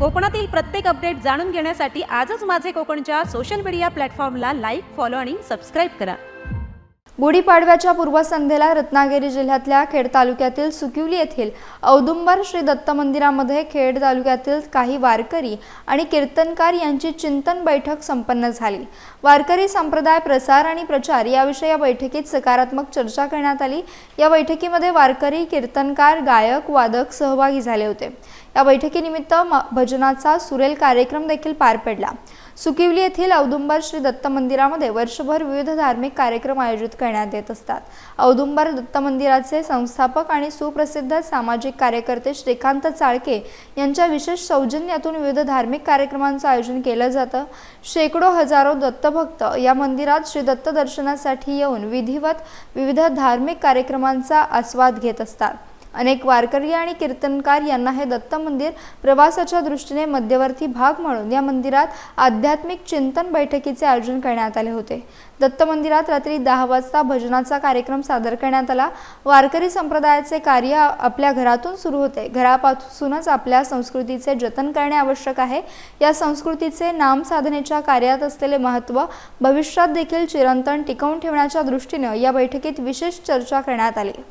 कोकणातील प्रत्येक अपडेट जाणून घेण्यासाठी आजच माझे कोकणच्या सोशल मीडिया प्लॅटफॉर्मला लाईक, फॉलो आणि सबस्क्राईब करा। गुढीपाडव्याच्या पूर्वसंध्येला रत्नागिरी जिल्ह्यातल्या खेड तालुक्यातील सुकिवली येथील औदुंबर श्री दत्त मंदिरामध्ये खेड तालुक्यातील काही वारकरी आणि कीर्तनकार यांची चिंतन बैठक संपन्न झाली। वारकरी संप्रदाय प्रसार आणि प्रचार याविषयी या बैठकीत सकारात्मक चर्चा करण्यात आली। या बैठकीमध्ये वारकरी, कीर्तनकार, गायक, वादक सहभागी झाले होते। या बैठकीनिमित्त भजनाचा सुरेल कार्यक्रम देखील पार पडला। सुकिवली येथील औदुंबर श्री दत्त मंदिरामध्ये वर्षभर विविध धार्मिक कार्यक्रम आयोजित करण्यात येत असतात। औदुंबर दत्त मंदिराचे संस्थापक आणि सुप्रसिद्ध सामाजिक कार्यकर्ते श्रीकांत चाळके यांच्या विशेष सौजन्यातून विविध धार्मिक कार्यक्रमांचे आयोजन केले जाते। शेकडो हजारो दत्तभक्त या मंदिरात श्री दत्त दर्शनासाठी येऊन विधिवत विविध धार्मिक कार्यक्रमांचा आस्वाद घेत असतात। अनेक वारकरी आणि कीर्तनकार यांना हे दत्त मंदिर प्रवासाच्या दृष्टीने मध्यवर्ती भाग म्हणून या मंदिरात आध्यात्मिक चिंतन बैठकीचे आयोजन करण्यात आले होते। दत्त मंदिरात रात्री 10 वाजता भजनाचा कार्यक्रम सादर करण्यात आला। वारकरी संप्रदायाचे कार्य आपल्या घरातून सुरू होते। घरापासूनच आपल्या संस्कृतीचे जतन करणे आवश्यक आहे। या संस्कृतीचे नाम साधनेच्या कार्यात असलेले महत्त्व भविष्यात देखील चिरंतन टिकवून ठेवण्याच्या दृष्टीने या बैठकीत विशेष चर्चा करण्यात आली।